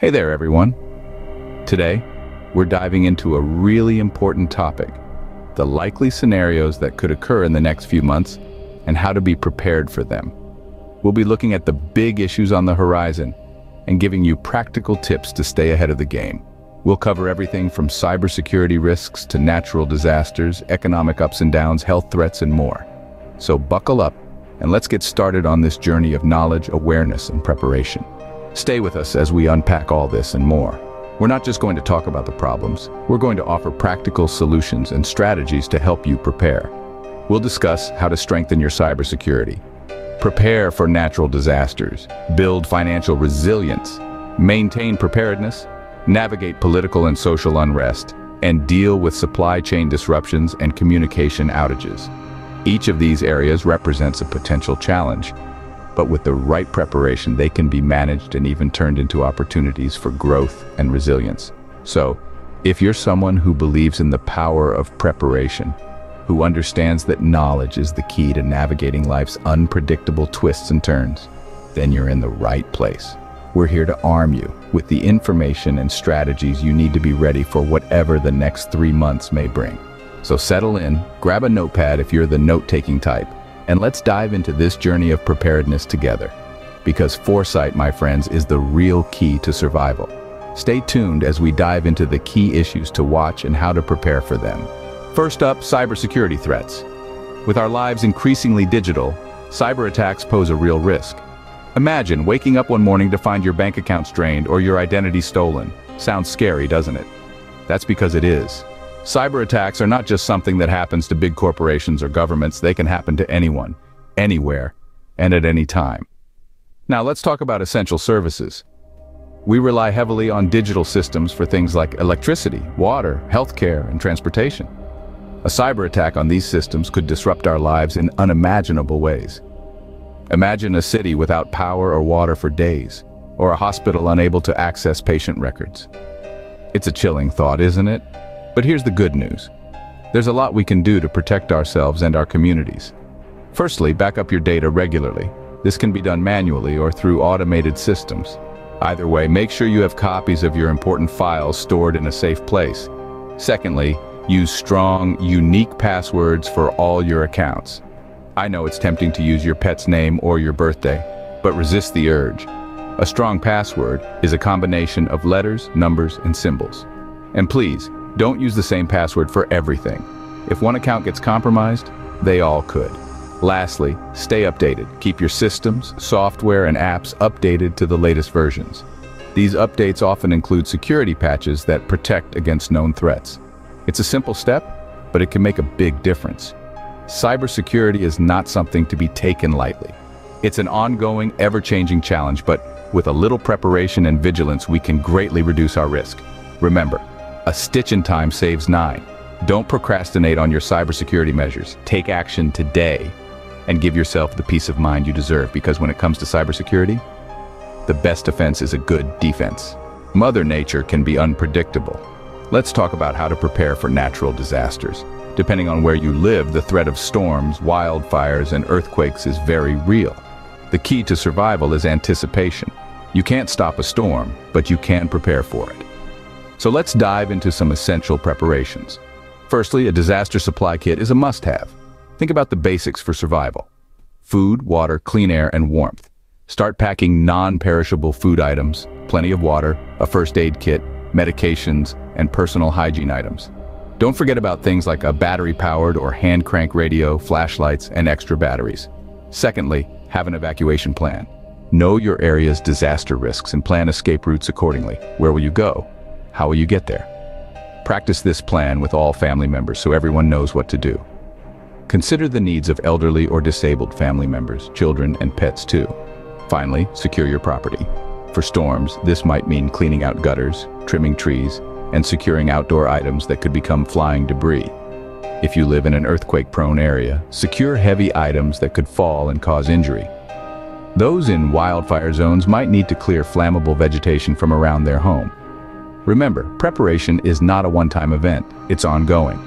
Hey there, everyone. Today, we're diving into a really important topic, the likely scenarios that could occur in the next few months and how to be prepared for them. We'll be looking at the big issues on the horizon and giving you practical tips to stay ahead of the game. We'll cover everything from cybersecurity risks to natural disasters, economic ups and downs, health threats, and more. So buckle up and let's get started on this journey of knowledge, awareness, and preparation. Stay with us as we unpack all this and more. We're not just going to talk about the problems, we're going to offer practical solutions and strategies to help you prepare. We'll discuss how to strengthen your cybersecurity, prepare for natural disasters, build financial resilience, maintain preparedness, navigate political and social unrest, and deal with supply chain disruptions and communication outages. Each of these areas represents a potential challenge, but with the right preparation, they can be managed and even turned into opportunities for growth and resilience. So, if you're someone who believes in the power of preparation, who understands that knowledge is the key to navigating life's unpredictable twists and turns, then you're in the right place. We're here to arm you with the information and strategies you need to be ready for whatever the next 3 months may bring. So settle in, grab a notepad if you're the note-taking type, and let's dive into this journey of preparedness together. Because foresight, my friends, is the real key to survival. Stay tuned as we dive into the key issues to watch and how to prepare for them. First up, cybersecurity threats. With our lives increasingly digital, cyber attacks pose a real risk. Imagine waking up one morning to find your bank accounts drained or your identity stolen. Sounds scary, doesn't it? That's because it is. Cyber attacks are not just something that happens to big corporations or governments. They can happen to anyone, anywhere, and at any time. Now let's talk about essential services. We rely heavily on digital systems for things like electricity, water, healthcare, and transportation. A cyber attack on these systems could disrupt our lives in unimaginable ways. Imagine a city without power or water for days, or a hospital unable to access patient records. It's a chilling thought, isn't it? But here's the good news. There's a lot we can do to protect ourselves and our communities. Firstly, back up your data regularly. This can be done manually or through automated systems. Either way, make sure you have copies of your important files stored in a safe place. Secondly, use strong, unique passwords for all your accounts. I know it's tempting to use your pet's name or your birthday, but resist the urge. A strong password is a combination of letters, numbers, and symbols. And please, don't use the same password for everything. If one account gets compromised, they all could. Lastly, stay updated. Keep your systems, software, and apps updated to the latest versions. These updates often include security patches that protect against known threats. It's a simple step, but it can make a big difference. Cybersecurity is not something to be taken lightly. It's an ongoing, ever-changing challenge, but with a little preparation and vigilance, we can greatly reduce our risk. Remember, a stitch in time saves 9. Don't procrastinate on your cybersecurity measures. Take action today and give yourself the peace of mind you deserve, because when it comes to cybersecurity, the best defense is a good defense. Mother Nature can be unpredictable. Let's talk about how to prepare for natural disasters. Depending on where you live, the threat of storms, wildfires, and earthquakes is very real. The key to survival is anticipation. You can't stop a storm, but you can prepare for it. So let's dive into some essential preparations. Firstly, a disaster supply kit is a must-have. Think about the basics for survival: food, water, clean air, and warmth. Start packing non-perishable food items, plenty of water, a first aid kit, medications, and personal hygiene items. Don't forget about things like a battery-powered or hand-crank radio, flashlights, and extra batteries. Secondly, have an evacuation plan. Know your area's disaster risks and plan escape routes accordingly. Where will you go? How will you get there? Practice this plan with all family members so everyone knows what to do. Consider the needs of elderly or disabled family members, children, and pets too. Finally, secure your property. For storms, this might mean cleaning out gutters, trimming trees, and securing outdoor items that could become flying debris. If you live in an earthquake-prone area, secure heavy items that could fall and cause injury. Those in wildfire zones might need to clear flammable vegetation from around their home. Remember, preparation is not a one-time event, it's ongoing.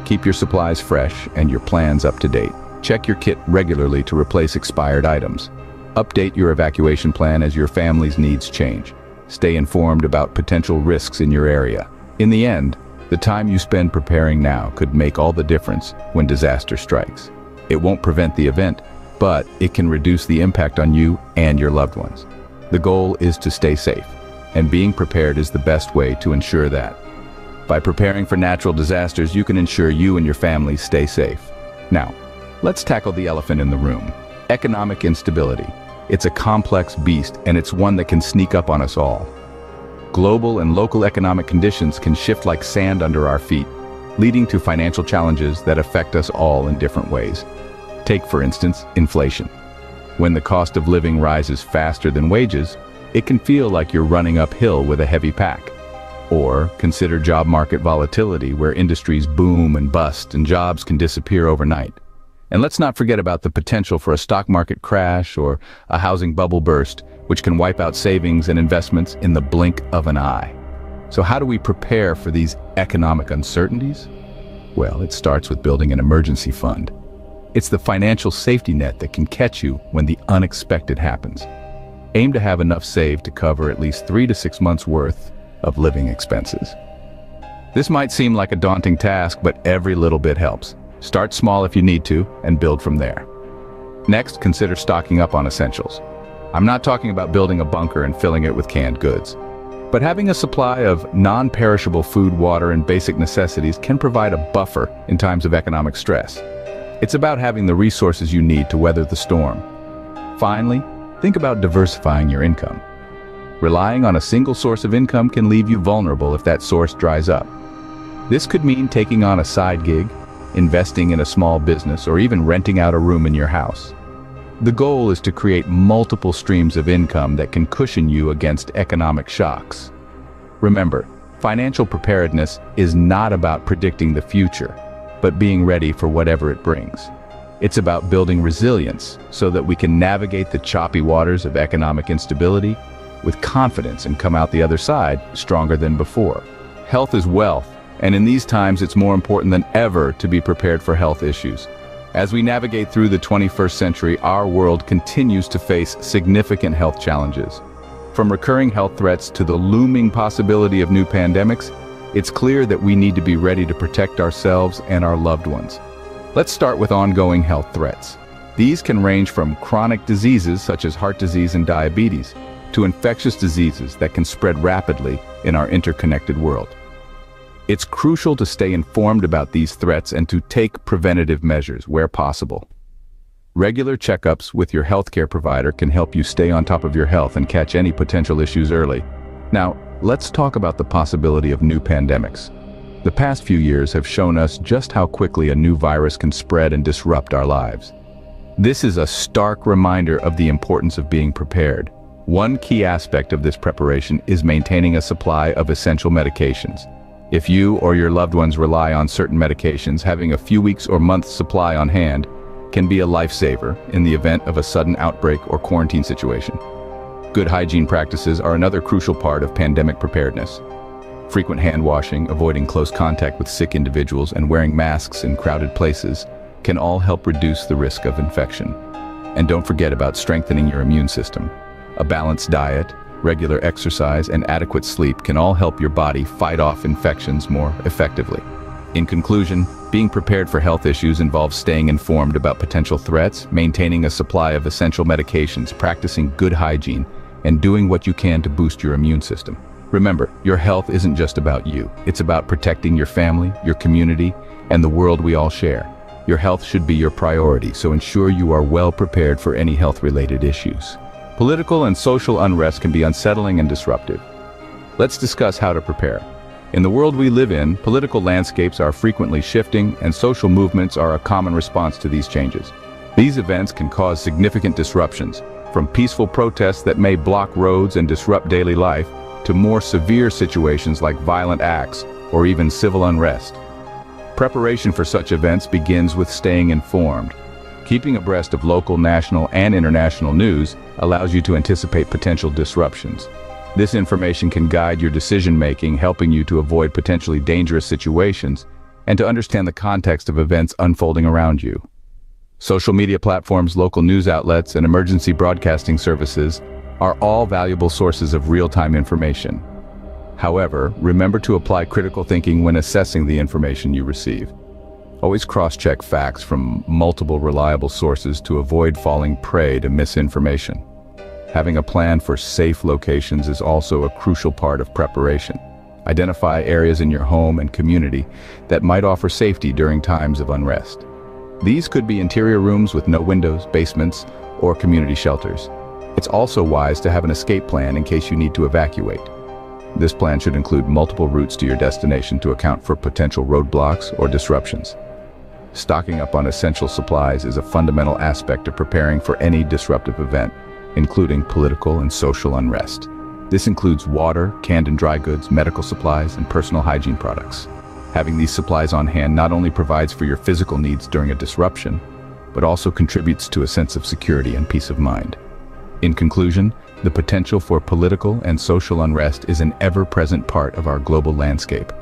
Keep your supplies fresh and your plans up to date. Check your kit regularly to replace expired items. Update your evacuation plan as your family's needs change. Stay informed about potential risks in your area. In the end, the time you spend preparing now could make all the difference when disaster strikes. It won't prevent the event, but it can reduce the impact on you and your loved ones. The goal is to stay safe, and being prepared is the best way to ensure that. By preparing for natural disasters, you can ensure you and your family stay safe. Now, let's tackle the elephant in the room: economic instability. It's a complex beast, and it's one that can sneak up on us all. Global and local economic conditions can shift like sand under our feet, leading to financial challenges that affect us all in different ways. Take, for instance, inflation. When the cost of living rises faster than wages, it can feel like you're running uphill with a heavy pack. Or consider job market volatility, where industries boom and bust and jobs can disappear overnight. And let's not forget about the potential for a stock market crash or a housing bubble burst, which can wipe out savings and investments in the blink of an eye. So how do we prepare for these economic uncertainties? Well, it starts with building an emergency fund. It's the financial safety net that can catch you when the unexpected happens. Aim to have enough saved to cover at least 3 to 6 months worth of living expenses. This might seem like a daunting task, but every little bit helps. Start small if you need to, and build from there. Next, consider stocking up on essentials. I'm not talking about building a bunker and filling it with canned goods, but having a supply of non-perishable food, water, and basic necessities can provide a buffer in times of economic stress. It's about having the resources you need to weather the storm. Finally, think about diversifying your income. Relying on a single source of income can leave you vulnerable if that source dries up. This could mean taking on a side gig, investing in a small business, or even renting out a room in your house. The goal is to create multiple streams of income that can cushion you against economic shocks. Remember, financial preparedness is not about predicting the future, but being ready for whatever it brings. It's about building resilience so that we can navigate the choppy waters of economic instability with confidence and come out the other side stronger than before. Health is wealth, and in these times it's more important than ever to be prepared for health issues. As we navigate through the 21st century, our world continues to face significant health challenges. From recurring health threats to the looming possibility of new pandemics, it's clear that we need to be ready to protect ourselves and our loved ones. Let's start with ongoing health threats. These can range from chronic diseases such as heart disease and diabetes, to infectious diseases that can spread rapidly in our interconnected world. It's crucial to stay informed about these threats and to take preventative measures where possible. Regular checkups with your healthcare provider can help you stay on top of your health and catch any potential issues early. Now, let's talk about the possibility of new pandemics. The past few years have shown us just how quickly a new virus can spread and disrupt our lives. This is a stark reminder of the importance of being prepared. One key aspect of this preparation is maintaining a supply of essential medications. If you or your loved ones rely on certain medications, having a few weeks or months' supply on hand can be a lifesaver in the event of a sudden outbreak or quarantine situation. Good hygiene practices are another crucial part of pandemic preparedness. Frequent hand washing, avoiding close contact with sick individuals, and wearing masks in crowded places can all help reduce the risk of infection. And don't forget about strengthening your immune system. A balanced diet, regular exercise, and adequate sleep can all help your body fight off infections more effectively. In conclusion, being prepared for health issues involves staying informed about potential threats, maintaining a supply of essential medications, practicing good hygiene, and doing what you can to boost your immune system. Remember, your health isn't just about you. It's about protecting your family, your community, and the world we all share. Your health should be your priority, so ensure you are well prepared for any health-related issues. Political and social unrest can be unsettling and disruptive. Let's discuss how to prepare. In the world we live in, political landscapes are frequently shifting, and social movements are a common response to these changes. These events can cause significant disruptions, from peaceful protests that may block roads and disrupt daily life, to more severe situations like violent acts or even civil unrest. Preparation for such events begins with staying informed. Keeping abreast of local, national, and international news allows you to anticipate potential disruptions. This information can guide your decision-making, helping you to avoid potentially dangerous situations and to understand the context of events unfolding around you. Social media platforms, local news outlets, and emergency broadcasting services are all valuable sources of real-time information. However, remember to apply critical thinking when assessing the information you receive. Always cross-check facts from multiple reliable sources to avoid falling prey to misinformation. Having a plan for safe locations is also a crucial part of preparation. Identify areas in your home and community that might offer safety during times of unrest. These could be interior rooms with no windows, basements, or community shelters. It's also wise to have an escape plan in case you need to evacuate. This plan should include multiple routes to your destination to account for potential roadblocks or disruptions. Stocking up on essential supplies is a fundamental aspect of preparing for any disruptive event, including political and social unrest. This includes water, canned and dry goods, medical supplies, and personal hygiene products. Having these supplies on hand not only provides for your physical needs during a disruption, but also contributes to a sense of security and peace of mind. In conclusion, the potential for political and social unrest is an ever-present part of our global landscape.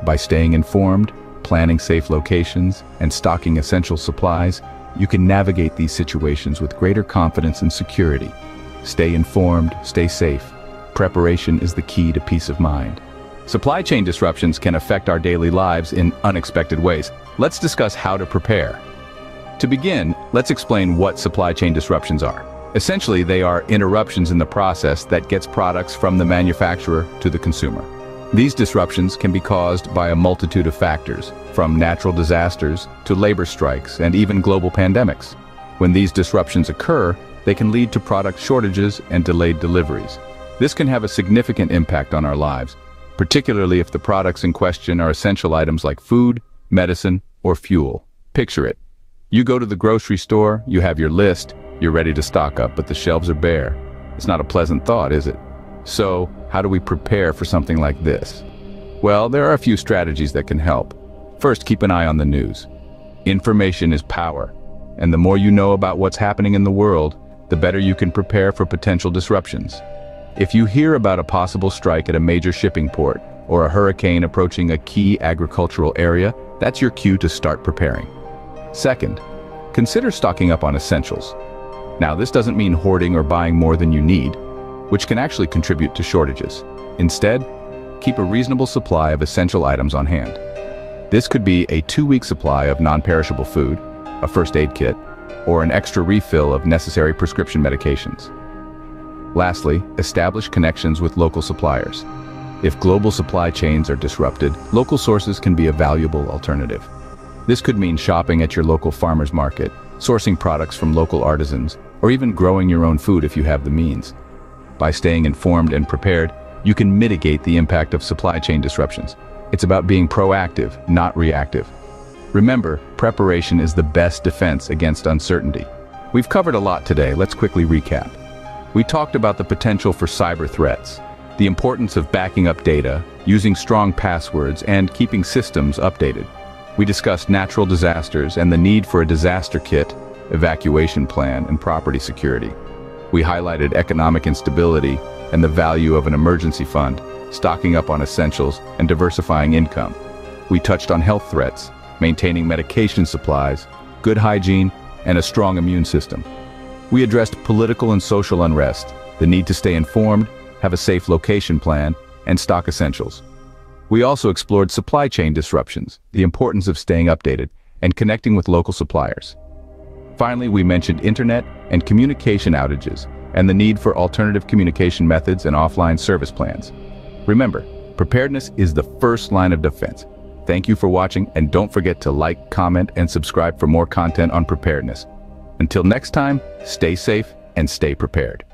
By staying informed, planning safe locations, and stocking essential supplies, you can navigate these situations with greater confidence and security. Stay informed, stay safe. Preparation is the key to peace of mind. Supply chain disruptions can affect our daily lives in unexpected ways. Let's discuss how to prepare. To begin, let's explain what supply chain disruptions are. Essentially, they are interruptions in the process that gets products from the manufacturer to the consumer. These disruptions can be caused by a multitude of factors, from natural disasters to labor strikes and even global pandemics. When these disruptions occur, they can lead to product shortages and delayed deliveries. This can have a significant impact on our lives, particularly if the products in question are essential items like food, medicine, or fuel. Picture it. You go to the grocery store, you have your list, you're ready to stock up, but the shelves are bare. It's not a pleasant thought, is it? So, how do we prepare for something like this? Well, there are a few strategies that can help. First, keep an eye on the news. Information is power, and the more you know about what's happening in the world, the better you can prepare for potential disruptions. If you hear about a possible strike at a major shipping port or a hurricane approaching a key agricultural area, that's your cue to start preparing. Second, consider stocking up on essentials. Now, this doesn't mean hoarding or buying more than you need, which can actually contribute to shortages. Instead, keep a reasonable supply of essential items on hand. This could be a 2-week supply of non-perishable food, a first aid kit, or an extra refill of necessary prescription medications. Lastly, establish connections with local suppliers. If global supply chains are disrupted, local sources can be a valuable alternative. This could mean shopping at your local farmer's market, sourcing products from local artisans, or even growing your own food if you have the means. By staying informed and prepared, you can mitigate the impact of supply chain disruptions. It's about being proactive, not reactive. Remember, preparation is the best defense against uncertainty. We've covered a lot today. Let's quickly recap. We talked about the potential for cyber threats, the importance of backing up data, using strong passwords, and keeping systems updated. We discussed natural disasters and the need for a disaster kit, evacuation plan, and property security. We highlighted economic instability and the value of an emergency fund, stocking up on essentials, and diversifying income. We touched on health threats, maintaining medication supplies, good hygiene, and a strong immune system. We addressed political and social unrest, the need to stay informed, have a safe location plan, and stock essentials. We also explored supply chain disruptions, the importance of staying updated, and connecting with local suppliers. Finally, we mentioned internet and communication outages, and the need for alternative communication methods and offline service plans. Remember, preparedness is the first line of defense. Thank you for watching, and don't forget to like, comment, and subscribe for more content on preparedness. Until next time, stay safe and stay prepared.